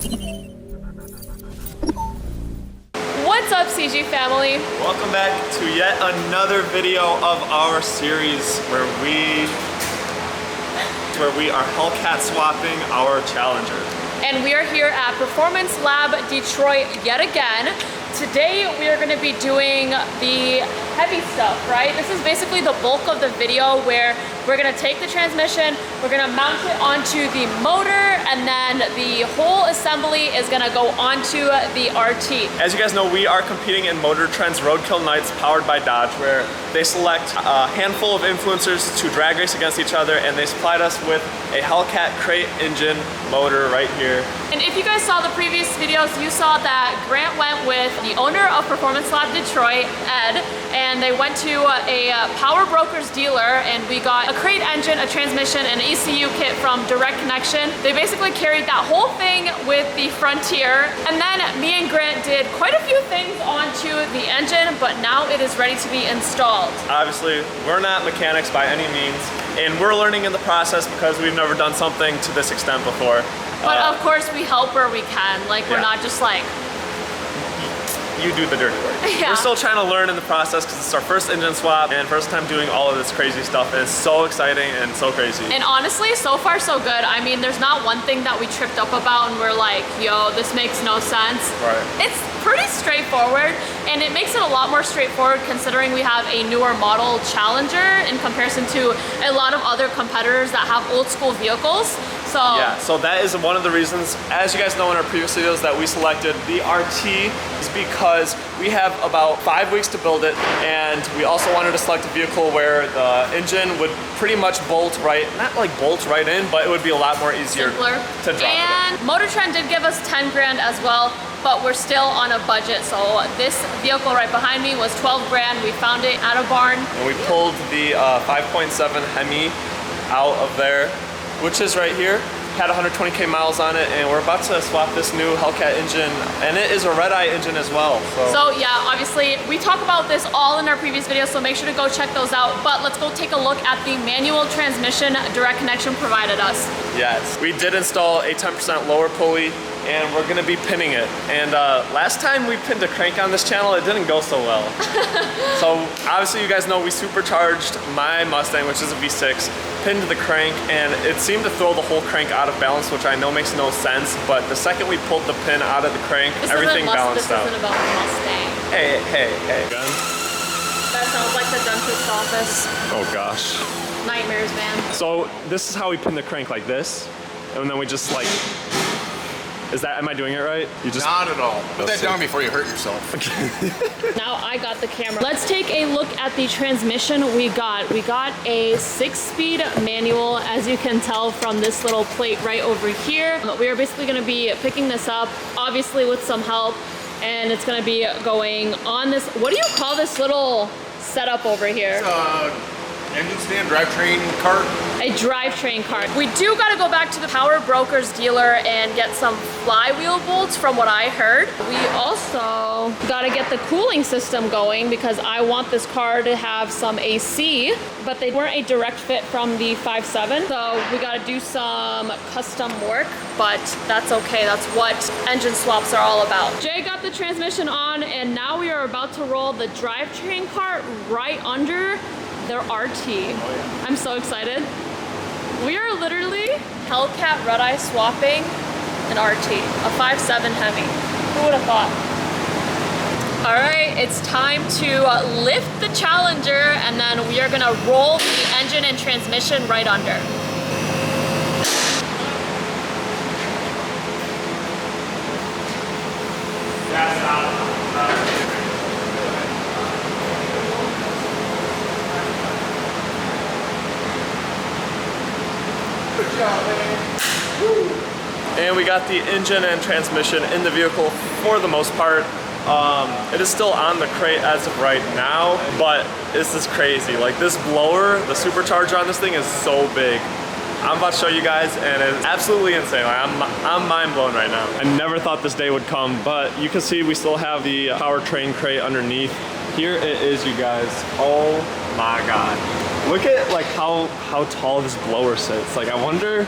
What's up, CG family? Welcome back to yet another video of our series where we are Hellcat swapping our Challenger. And we are here at Performance Lab Detroit yet again. Today we are going to be doing the heavy stuff, right? This is basically the bulk of the video where we're going to take the transmission, we're going to mount it onto the motor, and then the whole assembly is going to go onto the RT. As you guys know, we are competing in MotorTrend's Roadkill Nights powered by Dodge, where they select a handful of influencers to drag race against each other, and they supplied us with a Hellcat crate engine motor right here. And if you guys saw the previous videos, you saw that Grant went with the owner of Performance Lab Detroit, Ed, and they went to a Power Brokers dealer, and we got a crate engine, a transmission, and an ECU kit from Direct Connection. They basically carried that whole thing with the Frontier, and then me and Grant did quite a few things onto the engine, but now it is ready to be installed. Obviously, we're not mechanics by any means, and we're learning in the process because we've never done something to this extent before. But of course, we help where we can. Like, we're not just like, you do the dirty work. Yeah. We're still trying to learn in the process because it's our first engine swap and first time doing all of this crazy stuff. It's so exciting and so crazy. And honestly, so far so good. I mean, there's not one thing that we tripped up about and we're like, yo, this makes no sense. Right. It's pretty straightforward, and it makes it a lot more straightforward considering we have a newer model Challenger in comparison to a lot of other competitors that have old school vehicles. So yeah, so that is one of the reasons, as you guys know in our previous videos, that we selected the RT is because we have about 5 weeks to build it, and we also wanted to select a vehicle where the engine would pretty much bolt right, not like bolt right in, but it would be a lot more easier to drop and it in. MotorTrend did give us 10 grand as well, but we're still on a budget. So this vehicle right behind me was 12 grand. We found it at a barn. And we pulled the 5.7 Hemi out of there, which is right here. Had 120K miles on it, and we're about to swap this new Hellcat engine, and it is a Redeye engine as well. So yeah, obviously we talk about this all in our previous videos, so make sure to go check those out. But let's go take a look at the manual transmission Direct Connection provided us. Yes, we did install a 10% lower pulley, and we're gonna be pinning it. And last time we pinned a crank on this channel, it didn't go so well. So obviously you guys know we supercharged my Mustang, which is a V6, pinned the crank, and it seemed to throw the whole crank out of balance, which I know makes no sense, but the second we pulled the pin out of the crank, everything balanced out. This isn't about the Mustang. Hey. That sounds like the dentist's office. Oh gosh. Nightmares, man. So this is how we pin the crank, like this, and then we just like, am I doing it right? You just not at all. Put that down before you hurt yourself. Now I got the camera. Let's take a look at the transmission we got. We got a 6-speed manual, as you can tell from this little plate right over here. We are basically gonna be picking this up, obviously with some help, and it's gonna be going on this, what do you call this little setup over here? Engine stand, drivetrain cart. A drivetrain cart. We do gotta go back to the Power Brokers dealer and get some flywheel bolts from what I heard. We also gotta get the cooling system going because I want this car to have some AC, but they weren't a direct fit from the 5.7. So we gotta do some custom work, but that's okay. That's what engine swaps are all about. Jay got the transmission on, and now we are about to roll the drivetrain cart right under their RT. Oh, yeah. I'm so excited. We are literally Hellcat Redeye swapping an RT, a 5.7 Hemi. Who would have thought? All right, it's time to lift the Challenger, and then we are gonna roll the engine and transmission right under. And we got the engine and transmission in the vehicle for the most part. It is still on the crate as of right now, but this is crazy. Like, this blower, the supercharger on this thing is so big. I'm about to show you guys, and it's absolutely insane. Like, I'm mind blown right now. I never thought this day would come, but you can see we still have the powertrain crate underneath. Here it is, you guys. Oh my God. Look at like how tall this blower sits. Like, I wonder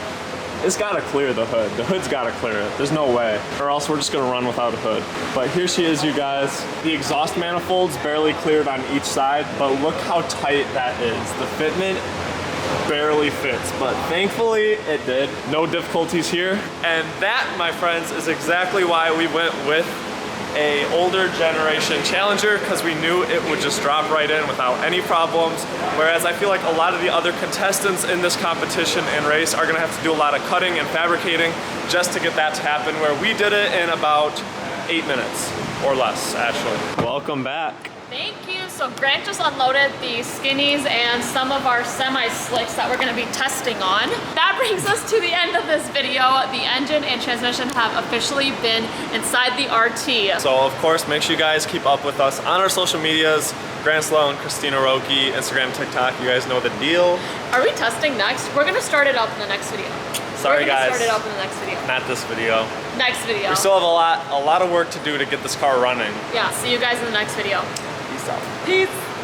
It's gotta clear the hood. The hood's gotta clear it. There's no way. Or else we're just gonna run without a hood. But here she is, you guys. The exhaust manifold's barely cleared on each side, but look how tight that is. The fitment barely fits, but thankfully it did. No difficulties here. And that, my friends, is exactly why we went with a older generation Challenger, because we knew it would just drop right in without any problems. Whereas I feel like a lot of the other contestants in this competition and race are gonna have to do a lot of cutting and fabricating just to get that to happen, where we did it in about 8 minutes or less, actually. Welcome back. Thank you. So Grant just unloaded the skinnies and some of our semi-slicks that we're gonna be testing on. That brings us to the end of this video. The engine and transmission have officially been inside the RT. So of course, make sure you guys keep up with us on our social medias. Grant, Sloan, Christina Roki, Instagram, TikTok, you guys know the deal. Are we testing next? We're gonna start it up in the next video. Sorry guys. Start it up in the next video. Not this video. Next video. We still have a lot of work to do to get this car running. Yeah, see you guys in the next video. Peace out. Peace.